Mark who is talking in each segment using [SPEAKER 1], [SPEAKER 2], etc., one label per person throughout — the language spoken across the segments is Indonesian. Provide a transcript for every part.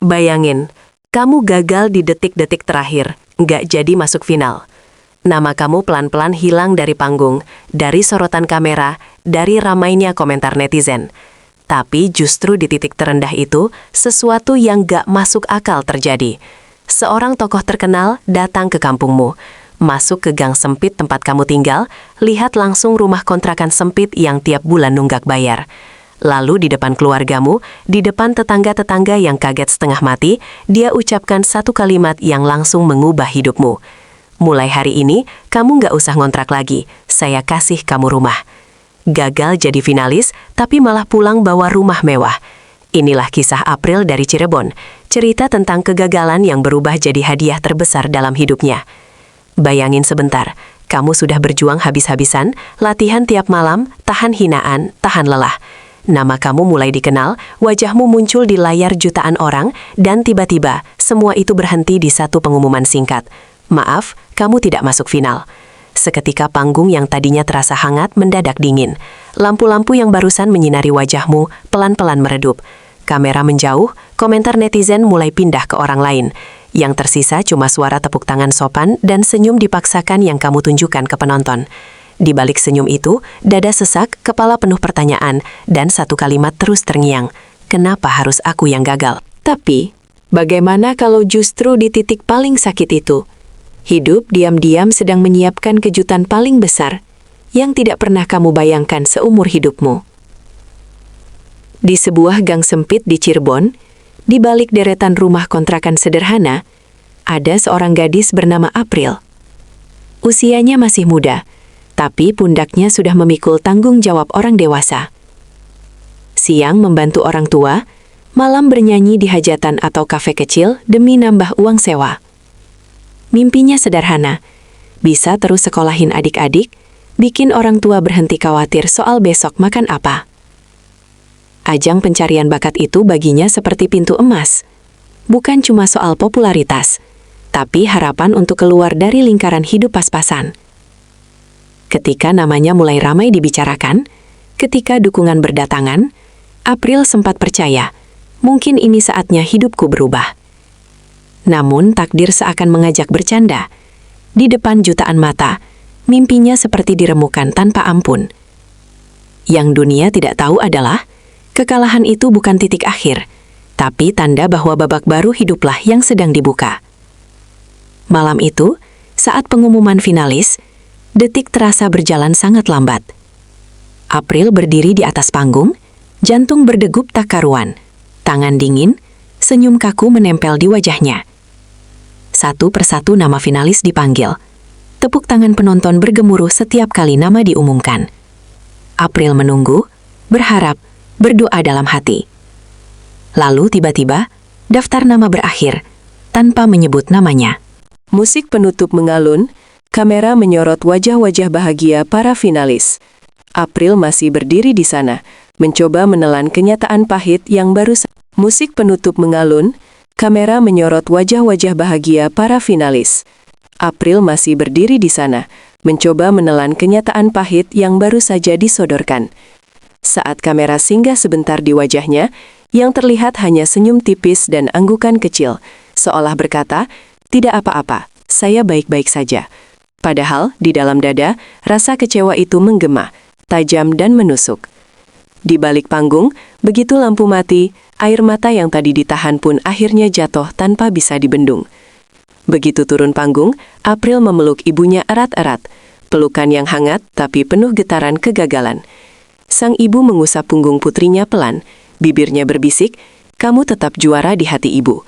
[SPEAKER 1] Bayangin, kamu gagal di detik-detik terakhir, nggak jadi masuk final. Nama kamu pelan-pelan hilang dari panggung, dari sorotan kamera, dari ramainya komentar netizen. Tapi justru di titik terendah itu, sesuatu yang nggak masuk akal terjadi. Seorang tokoh terkenal datang ke kampungmu, masuk ke gang sempit tempat kamu tinggal, lihat langsung rumah kontrakan sempit yang tiap bulan nunggak bayar. Lalu di depan keluargamu, di depan tetangga-tetangga yang kaget setengah mati, dia ucapkan satu kalimat yang langsung mengubah hidupmu. Mulai hari ini, kamu nggak usah ngontrak lagi, saya kasih kamu rumah. Gagal jadi finalis, tapi malah pulang bawa rumah mewah. Inilah kisah April dari Cirebon, cerita tentang kegagalan yang berubah jadi hadiah terbesar dalam hidupnya. Bayangin sebentar, kamu sudah berjuang habis-habisan, latihan tiap malam, tahan hinaan, tahan lelah. Nama kamu mulai dikenal, wajahmu muncul di layar jutaan orang, dan tiba-tiba, semua itu berhenti di satu pengumuman singkat. Maaf, kamu tidak masuk final. Seketika panggung yang tadinya terasa hangat mendadak dingin. Lampu-lampu yang barusan menyinari wajahmu pelan-pelan meredup. Kamera menjauh, komentar netizen mulai pindah ke orang lain. Yang tersisa cuma suara tepuk tangan sopan dan senyum dipaksakan yang kamu tunjukkan ke penonton. Di balik senyum itu, dada sesak, kepala penuh pertanyaan, dan satu kalimat terus terngiang. Kenapa harus aku yang gagal? Tapi, bagaimana kalau justru di titik paling sakit itu, hidup diam-diam sedang menyiapkan kejutan paling besar yang tidak pernah kamu bayangkan seumur hidupmu? Di sebuah gang sempit di Cirebon, di balik deretan rumah kontrakan sederhana, ada seorang gadis bernama April. Usianya masih muda, tapi pundaknya sudah memikul tanggung jawab orang dewasa. Siang membantu orang tua, malam bernyanyi di hajatan atau kafe kecil demi nambah uang sewa. Mimpinya sederhana, bisa terus sekolahin adik-adik, bikin orang tua berhenti khawatir soal besok makan apa. Ajang pencarian bakat itu baginya seperti pintu emas. Bukan cuma soal popularitas, tapi harapan untuk keluar dari lingkaran hidup pas-pasan. Ketika namanya mulai ramai dibicarakan, ketika dukungan berdatangan, April sempat percaya, mungkin ini saatnya hidupku berubah. Namun takdir seakan mengajak bercanda. Di depan jutaan mata, mimpinya seperti diremukan tanpa ampun. Yang dunia tidak tahu adalah, kekalahan itu bukan titik akhir, tapi tanda bahwa babak baru hiduplah yang sedang dibuka. Malam itu, saat pengumuman finalis, detik terasa berjalan sangat lambat. April berdiri di atas panggung, jantung berdegup tak karuan, tangan dingin, senyum kaku menempel di wajahnya. Satu persatu nama finalis dipanggil. Tepuk tangan penonton bergemuruh setiap kali nama diumumkan. April menunggu, berharap, berdoa dalam hati. Lalu tiba-tiba, daftar nama berakhir, tanpa menyebut namanya. Musik penutup mengalun, kamera menyorot wajah-wajah bahagia para finalis. April masih berdiri di sana, mencoba menelan kenyataan pahit yang baru saja. Musik penutup mengalun, kamera menyorot wajah-wajah bahagia para finalis. April masih berdiri di sana, mencoba menelan kenyataan pahit yang baru saja disodorkan. Saat kamera singgah sebentar di wajahnya, yang terlihat hanya senyum tipis dan anggukan kecil, seolah berkata, "Tidak apa-apa, saya baik-baik saja." Padahal, di dalam dada, rasa kecewa itu menggema, tajam dan menusuk. Di balik panggung, begitu lampu mati, air mata yang tadi ditahan pun akhirnya jatuh tanpa bisa dibendung. Begitu turun panggung, April memeluk ibunya erat-erat, pelukan yang hangat tapi penuh getaran kegagalan. Sang ibu mengusap punggung putrinya pelan, bibirnya berbisik, "Kamu tetap juara di hati ibu."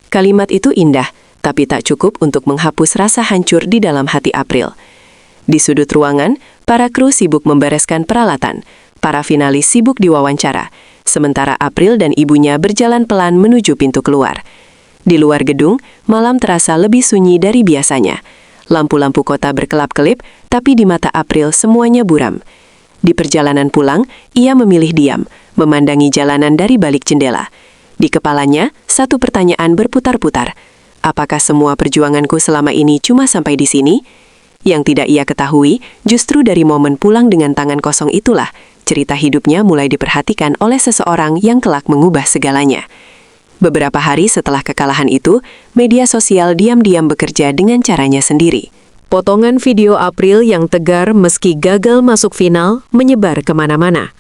[SPEAKER 1] Kalimat itu indah, tapi tak cukup untuk menghapus rasa hancur di dalam hati April. Di sudut ruangan, para kru sibuk membereskan peralatan, para finalis sibuk diwawancara, sementara April dan ibunya berjalan pelan menuju pintu keluar. Di luar gedung, malam terasa lebih sunyi dari biasanya. Lampu-lampu kota berkelap-kelip, tapi di mata April semuanya buram. Di perjalanan pulang, ia memilih diam, memandangi jalanan dari balik jendela. Di kepalanya, satu pertanyaan berputar-putar. Apakah semua perjuanganku selama ini cuma sampai di sini? Yang tidak ia ketahui, justru dari momen pulang dengan tangan kosong itulah, cerita hidupnya mulai diperhatikan oleh seseorang yang kelak mengubah segalanya. Beberapa hari setelah kekalahan itu, media sosial diam-diam bekerja dengan caranya sendiri. Potongan video April yang tegar meski gagal masuk final menyebar kemana-mana.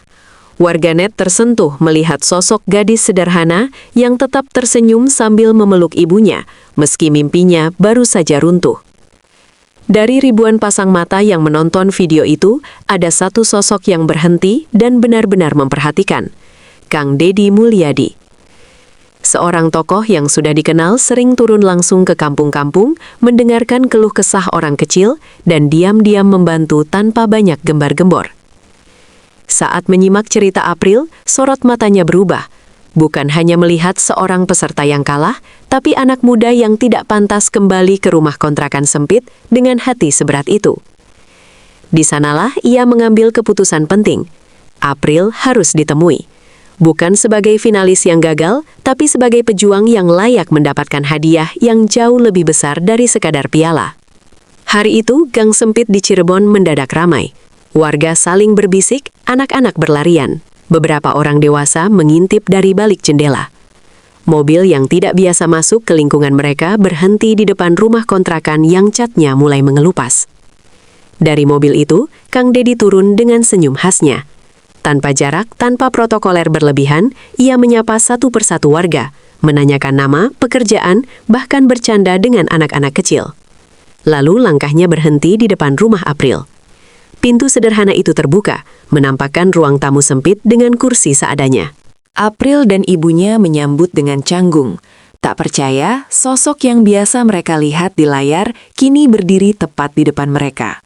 [SPEAKER 1] Warganet tersentuh melihat sosok gadis sederhana yang tetap tersenyum sambil memeluk ibunya, meski mimpinya baru saja runtuh. Dari ribuan pasang mata yang menonton video itu, ada satu sosok yang berhenti dan benar-benar memperhatikan, Kang Deddy Mulyadi. Seorang tokoh yang sudah dikenal sering turun langsung ke kampung-kampung, mendengarkan keluh kesah orang kecil, dan diam-diam membantu tanpa banyak gembar-gembor. Saat menyimak cerita April, sorot matanya berubah. Bukan hanya melihat seorang peserta yang kalah, tapi anak muda yang tidak pantas kembali ke rumah kontrakan sempit dengan hati seberat itu. Di sanalah ia mengambil keputusan penting. April harus ditemui. Bukan sebagai finalis yang gagal, tapi sebagai pejuang yang layak mendapatkan hadiah yang jauh lebih besar dari sekadar piala. Hari itu, gang sempit di Cirebon mendadak ramai. Warga saling berbisik, anak-anak berlarian. Beberapa orang dewasa mengintip dari balik jendela. Mobil yang tidak biasa masuk ke lingkungan mereka berhenti di depan rumah kontrakan yang catnya mulai mengelupas. Dari mobil itu, Kang Deddy turun dengan senyum khasnya. Tanpa jarak, tanpa protokoler berlebihan, ia menyapa satu persatu warga, menanyakan nama, pekerjaan, bahkan bercanda dengan anak-anak kecil. Lalu langkahnya berhenti di depan rumah April. Pintu sederhana itu terbuka, menampakkan ruang tamu sempit dengan kursi seadanya. April dan ibunya menyambut dengan canggung. Tak percaya, sosok yang biasa mereka lihat di layar kini berdiri tepat di depan mereka.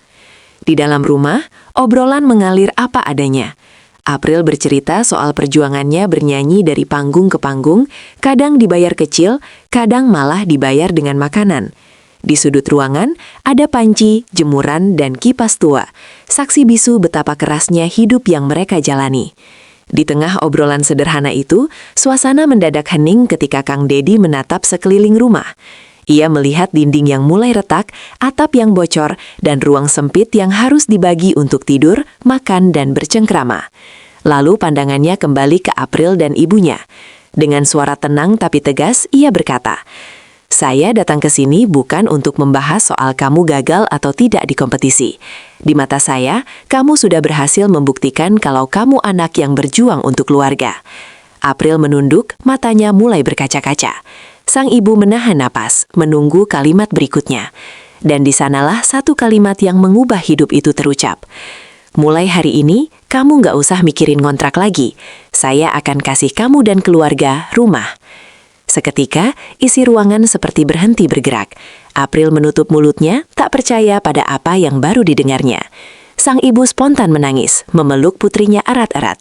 [SPEAKER 1] Di dalam rumah, obrolan mengalir apa adanya. April bercerita soal perjuangannya bernyanyi dari panggung ke panggung, kadang dibayar kecil, kadang malah dibayar dengan makanan. Di sudut ruangan, ada panci, jemuran, dan kipas tua. Saksi bisu betapa kerasnya hidup yang mereka jalani. Di tengah obrolan sederhana itu, suasana mendadak hening ketika Kang Deddy menatap sekeliling rumah. Ia melihat dinding yang mulai retak, atap yang bocor, dan ruang sempit yang harus dibagi untuk tidur, makan, dan bercengkrama. Lalu pandangannya kembali ke April dan ibunya. Dengan suara tenang tapi tegas, ia berkata, "Saya datang ke sini bukan untuk membahas soal kamu gagal atau tidak di kompetisi. Di mata saya, kamu sudah berhasil membuktikan kalau kamu anak yang berjuang untuk keluarga." April menunduk, matanya mulai berkaca-kaca. Sang ibu menahan napas, menunggu kalimat berikutnya. Dan di sanalah satu kalimat yang mengubah hidup itu terucap. "Mulai hari ini, kamu nggak usah mikirin kontrak lagi. Saya akan kasih kamu dan keluarga rumah." Seketika, isi ruangan seperti berhenti bergerak. April menutup mulutnya, tak percaya pada apa yang baru didengarnya. Sang ibu spontan menangis, memeluk putrinya erat-erat.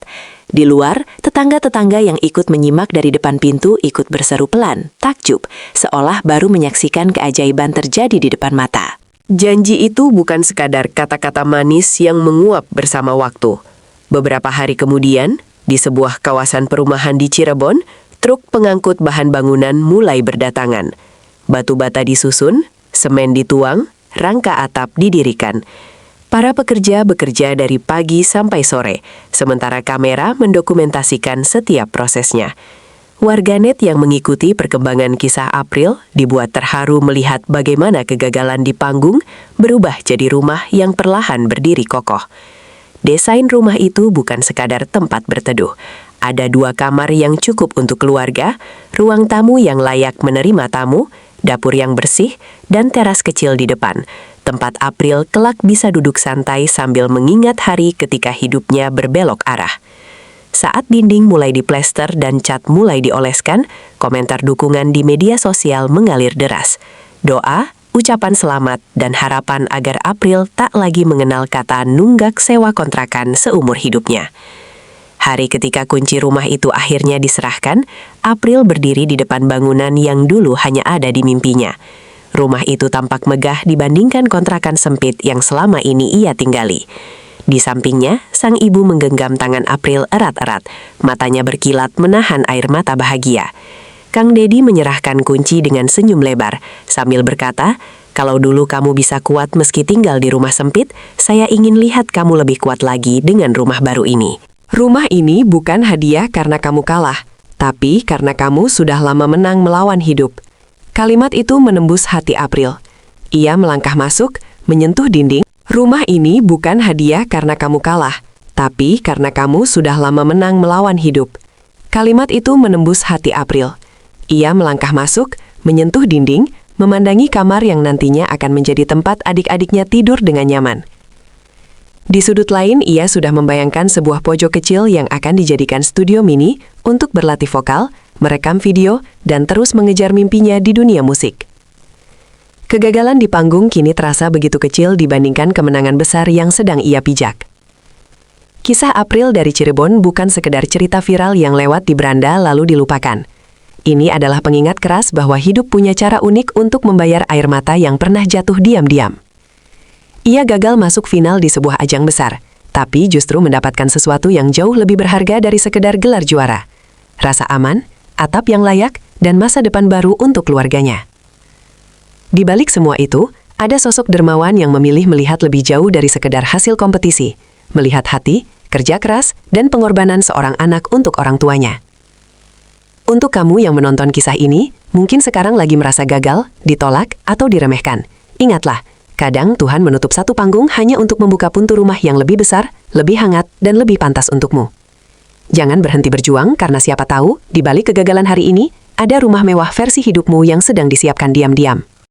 [SPEAKER 1] Di luar, tetangga-tetangga yang ikut menyimak dari depan pintu ikut berseru pelan, takjub, seolah baru menyaksikan keajaiban terjadi di depan mata. Janji itu bukan sekadar kata-kata manis yang menguap bersama waktu. Beberapa hari kemudian, di sebuah kawasan perumahan di Cirebon, truk pengangkut bahan bangunan mulai berdatangan. Batu bata disusun, semen dituang, rangka atap didirikan. Para pekerja bekerja dari pagi sampai sore, sementara kamera mendokumentasikan setiap prosesnya. Warganet yang mengikuti perkembangan kisah April dibuat terharu melihat bagaimana kegagalan di panggung berubah jadi rumah yang perlahan berdiri kokoh. Desain rumah itu bukan sekadar tempat berteduh. Ada 2 kamar yang cukup untuk keluarga, ruang tamu yang layak menerima tamu, dapur yang bersih, dan teras kecil di depan. Tempat April kelak bisa duduk santai sambil mengingat hari ketika hidupnya berbelok arah. Saat dinding mulai diplester dan cat mulai dioleskan, komentar dukungan di media sosial mengalir deras. Doa, ucapan selamat, dan harapan agar April tak lagi mengenal kata nunggak sewa kontrakan seumur hidupnya. Hari ketika kunci rumah itu akhirnya diserahkan, April berdiri di depan bangunan yang dulu hanya ada di mimpinya. Rumah itu tampak megah dibandingkan kontrakan sempit yang selama ini ia tinggali. Di sampingnya, sang ibu menggenggam tangan April erat-erat, matanya berkilat menahan air mata bahagia. Kang Deddy menyerahkan kunci dengan senyum lebar, sambil berkata, "Kalau dulu kamu bisa kuat meski tinggal di rumah sempit, saya ingin lihat kamu lebih kuat lagi dengan rumah baru ini. Rumah ini bukan hadiah karena kamu kalah, tapi karena kamu sudah lama menang melawan hidup. Kalimat itu menembus hati April. Ia melangkah masuk, menyentuh dinding. Rumah ini bukan hadiah karena kamu kalah, tapi karena kamu sudah lama menang melawan hidup. Kalimat itu menembus hati April. Ia melangkah masuk, menyentuh dinding, memandangi kamar yang nantinya akan menjadi tempat adik-adiknya tidur dengan nyaman. Di sudut lain, ia sudah membayangkan sebuah pojok kecil yang akan dijadikan studio mini untuk berlatih vokal, merekam video, dan terus mengejar mimpinya di dunia musik. Kegagalan di panggung kini terasa begitu kecil dibandingkan kemenangan besar yang sedang ia pijak. Kisah April dari Cirebon bukan sekedar cerita viral yang lewat di beranda lalu dilupakan. Ini adalah pengingat keras bahwa hidup punya cara unik untuk membayar air mata yang pernah jatuh diam-diam. Ia gagal masuk final di sebuah ajang besar, tapi justru mendapatkan sesuatu yang jauh lebih berharga dari sekedar gelar juara. Rasa aman, atap yang layak, dan masa depan baru untuk keluarganya. Di balik semua itu, ada sosok dermawan yang memilih melihat lebih jauh dari sekedar hasil kompetisi, melihat hati, kerja keras, dan pengorbanan seorang anak untuk orang tuanya. Untuk kamu yang menonton kisah ini, mungkin sekarang lagi merasa gagal, ditolak, atau diremehkan. Ingatlah, kadang Tuhan menutup satu panggung hanya untuk membuka pintu rumah yang lebih besar, lebih hangat, dan lebih pantas untukmu. Jangan berhenti berjuang karena siapa tahu, di balik kegagalan hari ini, ada rumah mewah versi hidupmu yang sedang disiapkan diam-diam.